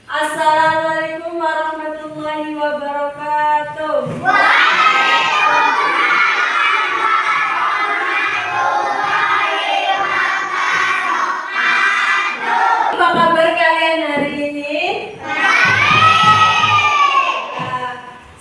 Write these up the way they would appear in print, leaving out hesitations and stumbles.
Assalamualaikum warahmatullahi wabarakatuh. Apa kabar kalian hari ini? Nah,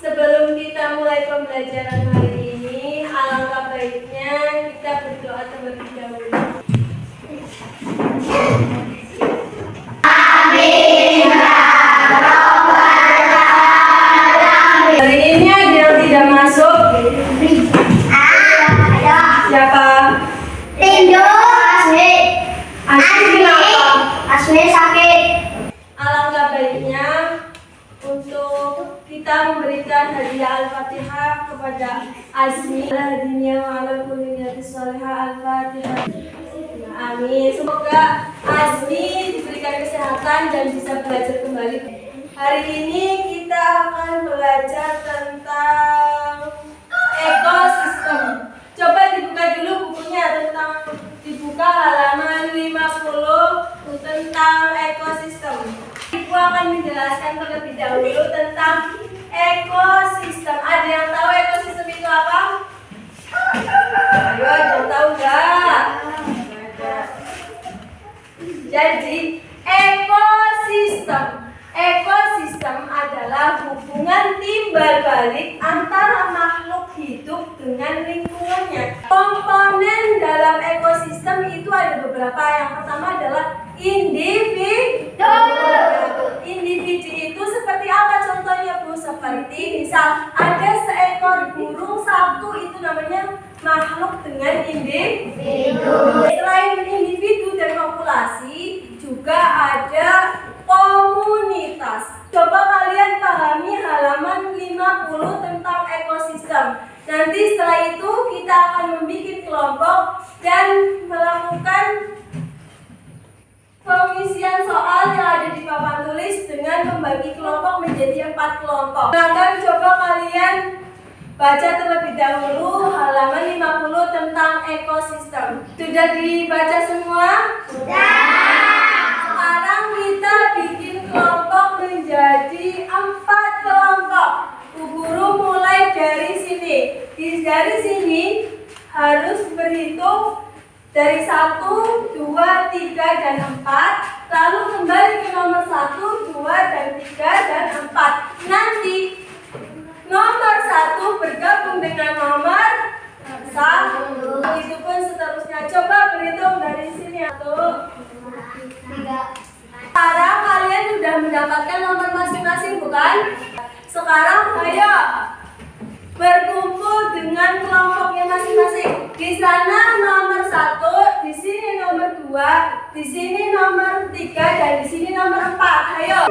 sebelum kita mulai pembelajaran hari ini, alangkah baiknya kita berdoa terlebih dahulu. Hari ini ada yang tidak masuk? Siapa? Rindo, Asmi. Asmi kenapa? Asmi sakit. Alangkah baiknya untuk kita memberikan hadiah Al-Fatihah kepada Azmi. Hadiahnya ala kulli niyatin shalihah Al-Fatihah. Amin. Semoga Azmi diberikan kesehatan dan bisa belajar kembali. Hari ini kita akan belajar tentang ekosistem. Coba dibuka dulu bukunya dibuka halaman 50 tentang ekosistem. Ibu akan menjelaskan terlebih dahulu tentang ekosistem. Ada yang tahu ekosistem itu apa? Ayo, ada yang tahu nggak? Jadi ekosistem adalah hubungan timbal balik antara makhluk hidup dengan lingkungannya. Komponen dalam ekosistem itu ada beberapa. Yang pertama adalah individu. Individu itu seperti apa contohnya, Bu? Seperti misal ada seekor burung satu, itu namanya makhluk dengan individu. Selain individu dan populasi, juga ada komunitas. Coba kalian pahami halaman 50 tentang ekosistem. Nanti setelah itu kita akan membuat kelompok dan melakukan pengisian soal yang ada di papan tulis dengan membagi kelompok menjadi 4 kelompok. Silahkan coba kalian baca terlebih dahulu halaman 50 tentang ekosistem. Sudah dibaca semua? Sudah. Sekarang kita bikin kelompok menjadi 4 kelompok. Bu Guru mulai dari sini. Dari sini harus berhitung dari 1, 2, 3, dan 4. Lalu kembali ke nomor 1, 2, dan 3, dan 4. Nanti nomor 1 bergabung dengan nomor 1. Begitupun seterusnya. Coba berhitung dari sini. 1, 3. Sekarang kalian sudah mendapatkan nomor masing-masing, bukan? Sekarang ayo berkumpul dengan kelompoknya masing-masing. Di sana nomor 1, di sini nomor 2, di sini nomor 3, dan di sini nomor 4. Ayo.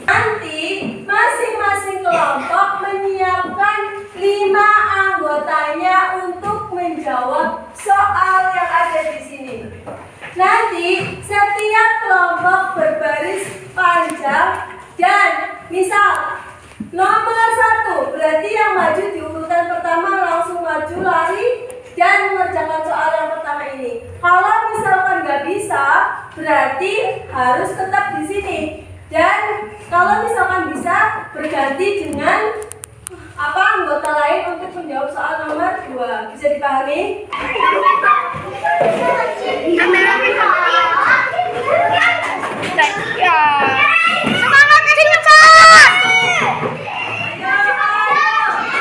Nanti masing-masing kelompok menyiapkan 5 anggotanya untuk menjawab soal yang ada di sini. Nanti setiap kelompok berbaris panjang dan misal nomor 1 berarti yang maju di urutan pertama langsung maju lari dan mengerjakan soal yang pertama ini. Kalau misalkan nggak bisa berarti harus tetap di sini. Dan kalau misalkan bisa berganti dengan anggota lain untuk menjawab soal nomor 2. Bisa dipahami? Semangat cepat.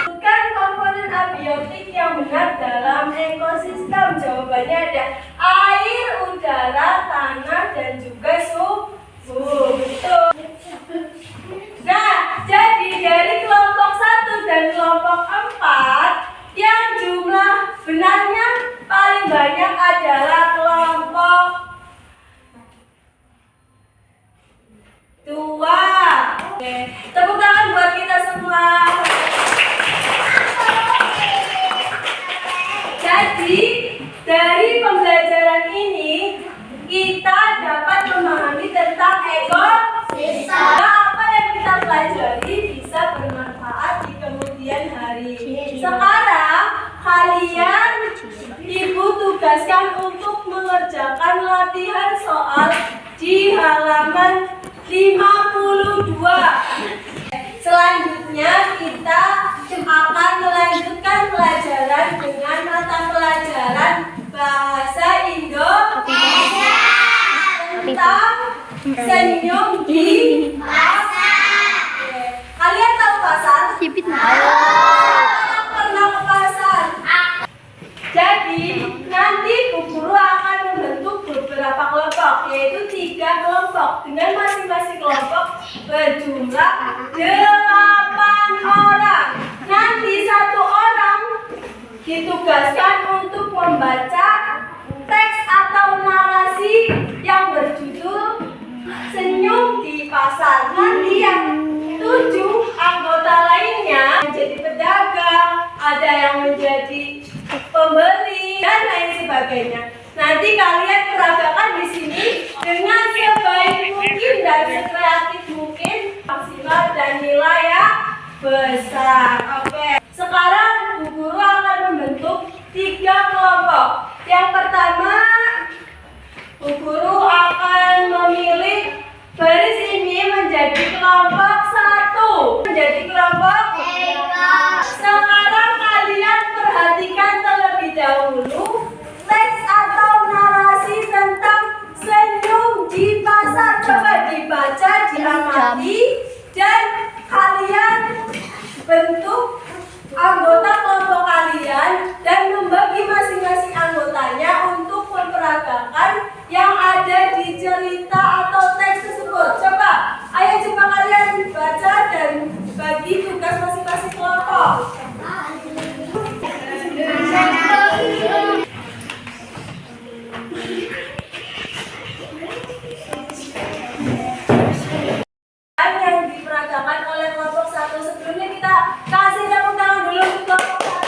Bukan komponen abiotik yang benar dalam ekosistem. Jawabannya ada air, udara, tanah, dan juga suhu. Betul. Nah, jadi dari kelompok 1 dan kelompok 4 yang jumlah benarnya paling banyak adalah kelompok 2. Oke, tepuk tangan buat kita semua. Jadi, dari pembelajaran ini kita dapat memahami tentang ekosistem. Apa yang kita pelajari bisa bermanfaat di kemudian hari. Sekarang kalian Ibu tugaskan untuk mengerjakan latihan soal di halaman Selanjutnya kita akan melanjutkan pelajaran dengan mata pelajaran bahasa Indonesia tentang senyum di pasar. Kalian tahu pasar? Pernah ke pasar? Jadi nanti Bu Guru akan membentuk beberapa kelompok, yaitu 3 kelompok dengan masing-masing kelompok berjumlah 8 orang. Nanti 1 orang ditugaskan untuk membaca teks atau narasi yang berjudul Senyum di Pasar. Nanti yang 7 anggota lainnya menjadi pedagang, ada yang menjadi pembeli dan lain sebagainya. Nanti kalian peragakan di sini dengan sebaik mungkin dan sekreatif mungkin, maksimal dan nilai yang besar. Oke. Sekarang Bu Guru akan membentuk 3 kelompok. Yang pertama, Bu Guru akan memilih baris ini menjadi kelompok 1. Menjadi kelompok. Sekarang kalian perhatikan terlebih dahulu teks atau narasi tentang senyum di pasar. Coba dibaca, diamati, dan kalian bentuk anggota kelompok kalian dan membagi masing-masing anggotanya untuk memperagakan yang ada di cerita atau teks tersebut. Coba, ayo coba kalian baca dan bagi tugas masing-masing kelompok. Yang diperagakan oleh kelompok 1. Sebelumnya kita kasih tepuk tangan dulu untuk kelompok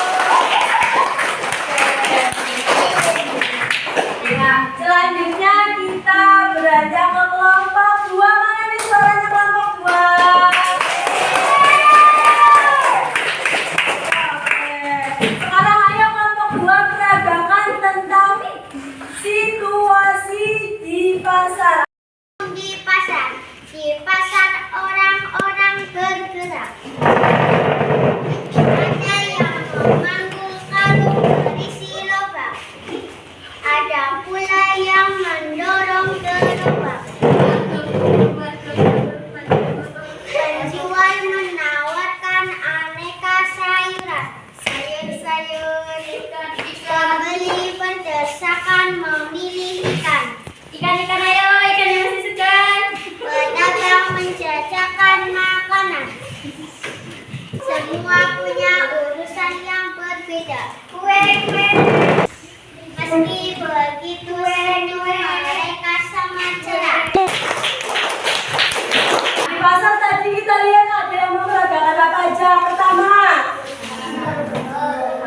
1. Nah, selanjutnya kita beranjak ke kelompok 2. Mana nih suaranya kelompok 2? Sekarang ayo kelompok 2 peragakan tentang situasi di pasar. Di pasar orang-orang bergerak. Ada yang memanggul karung berisi lobak. Ada pula yang mendorong gerobak. Penjual menawarkan aneka sayuran. Sayur-sayur pembeli berdesakan memilih ikan. Ikan ayo, ikan yang masih segar. Pedagang menjajakan makanan. Semua punya urusan yang berbeda. Kue. Meski begitu senyum mereka sangat cerah. Di pasar tadi kita lihat ada yang memperagakan apa aja. Pertama,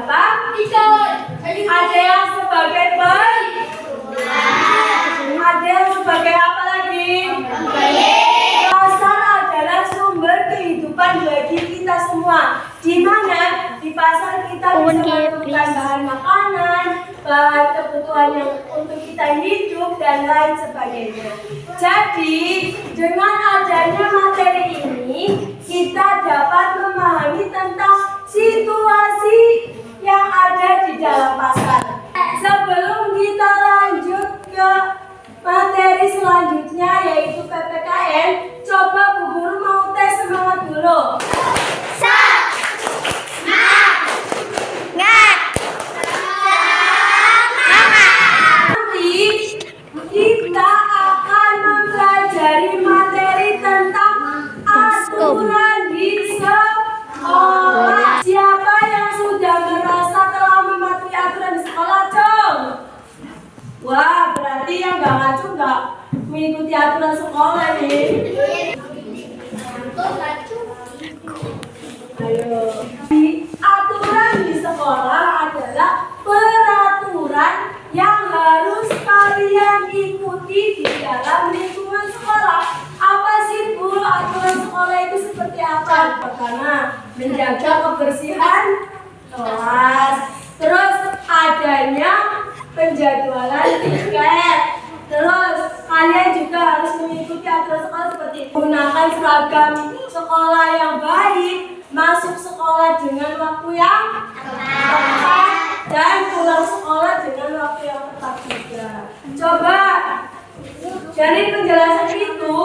apa? Ikan. Ada yang sebagai ada yang sebagai apa lagi? Pasar adalah sumber kehidupan bagi kita semua. Di mana di pasar kita bisa menemukan bahan makanan, bahan kebutuhan yang untuk kita hidup dan lain sebagainya. Jadi dengan adanya materi ini kita dapat memahami tentang situasi yang ada di dalam pasar. Sebelum kita lanjut ke materi selanjutnya yaitu PPKN, coba Bu Guru mau tes semangat dulu. Nanti kita akan mempelajari materi tentang aturan di sekolah. Siapa yang sudah merasa telah mematuhi aturan di sekolah, Cung? Wah, berarti yang gak ngacu gak mengikuti aturan sekolah nih. Ayo. Aturan di sekolah adalah peraturan yang harus kalian ikuti di dalam lingkungan sekolah. Apa sih Bu aturan sekolah itu seperti apa? Pertama, menjaga kebersihan kelas. Terus adanya penjadwalan tiket. Terus kalian juga harus mengikuti aturan sekolah seragam sekolah yang baik, masuk sekolah dengan waktu yang tepat, dan pulang sekolah dengan waktu yang tepat juga. Coba dari penjelasan itu,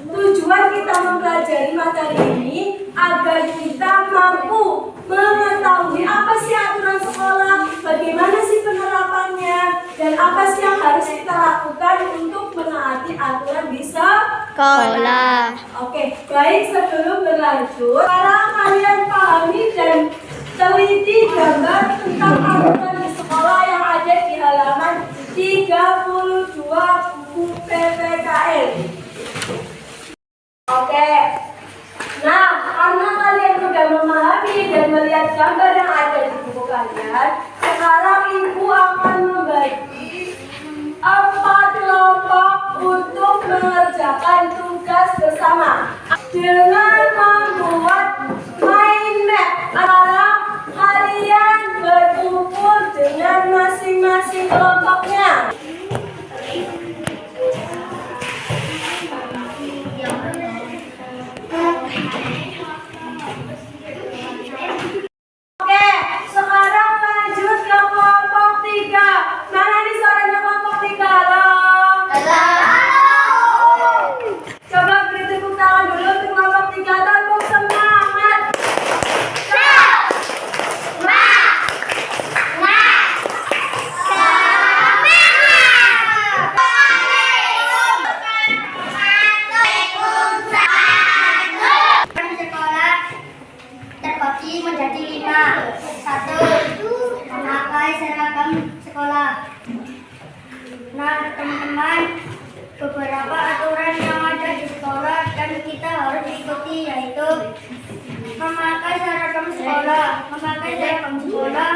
tujuan kita mempelajari materi ini agar kita mampu mengetahui apa sih aturan sekolah, bagaimana sih penerapannya, dan apa sih yang harus kita lakukan untuk menaati aturan di sekolah. Oke, baik, sebelum berlanjut, sekarang kalian pahami dan teliti gambar tentang aturan di sekolah yang ada di halaman 32 buku PPKN. Oke, nah karena kalian sudah memahami dan melihat gambar yang ada di buku kalian, sekarang ibu akan membagi 4 kelompok untuk mengerjakan tugas bersama dengan membuat mind map. Sekarang kalian berkumpul dengan masing-masing kelompoknya. Oke, sekarang lanjut ke kelompok 3. Mana nih suaranya kelompok 3? Halo. Coba beri tepuk tangan dulu untuk kelompok 3. Tepuk semangat. Sekolah terbagi menjadi 5. 1. Memakai seragam sekolah. Nah, teman-teman, beberapa aturan yang ada di sekolah dan kita harus ikuti, yaitu memakai seragam sekolah. Memakai seragam sekolah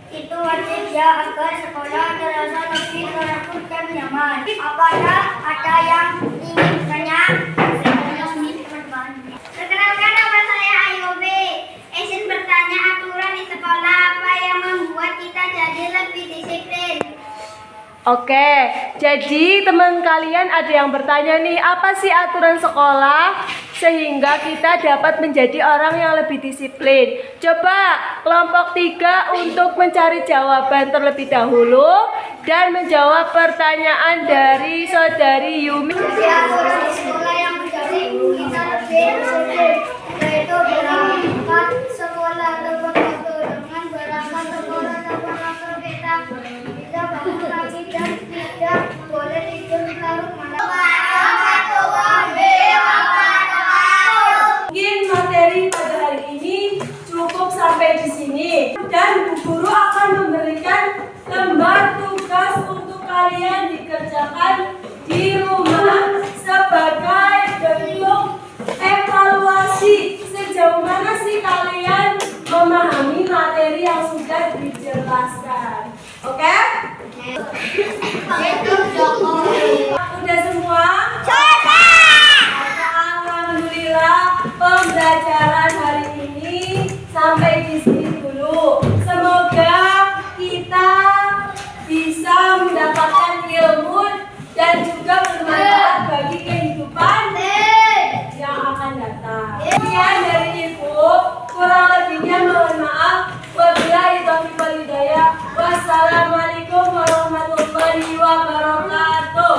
itu wajib ya, agar sekolah terasa lebih teratur dan nyaman. Apakah ada yang ingin bertanya? Perkenalkan, nama saya Ayobe. Izin bertanya, aturan di sekolah apa yang membuat kita jadi lebih disiplin? Oke, jadi teman kalian ada yang bertanya nih, apa sih aturan sekolah sehingga kita dapat menjadi orang yang lebih disiplin? Coba kelompok 3 untuk mencari jawaban terlebih dahulu dan menjawab pertanyaan dari saudari Yumi. Aturan di sekolah yang menjadi kita lebih disiplin, yaitu berangkat sekolah tepat waktu. Dengan berangkat sekolah tepat waktu kita bisa bangun pagi dan tidak boleh tidur larut malam. Mungkin materi pada hari ini cukup sampai di sini, dan Bu Guru akan memberikan lembar tugas untuk kalian dikerjakan di rumah sebagai bentuk evaluasi sejauh mana sih kalian memahami materi yang sudah dijelaskan. Oke? Udah semua? Alhamdulillah, pembelajaran hari ini sampai di sini dulu. Semoga kita bisa mendapatkan ilmu dan juga bermanfaat bagi kehidupan yang akan datang. Sekian dari Ibu, kurang lebihnya mohon maaf. Wabillahi taufiq wal hidayah. Wassalamualaikum warahmatullahi wabarakatuh.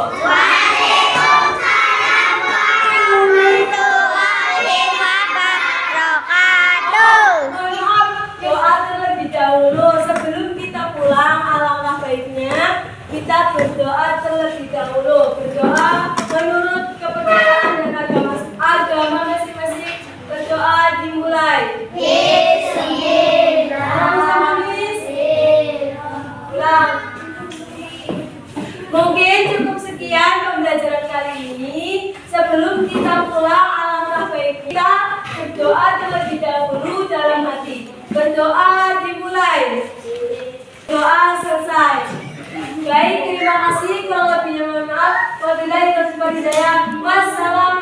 Mohon maaf, doa terlebih dahulu sebelum kita pulang. Alangkah baiknya kita berdoa terlebih dahulu. Berdoa menurut kepercayaan dan agama masing-masing. Berdoa dimulai. Sama-sama, Miss. Pulang. Mungkin cukup sekian pembelajaran kali ini. Sebelum kita pulang, alangkah baik kita berdoa terlebih dahulu dalam hati. Berdoa dimulai. Doa selesai. Baik, terima kasih. Kalau lebihnya mohon maaf. Wabillahi taufiq wal hidayah. Wassalamualaikum.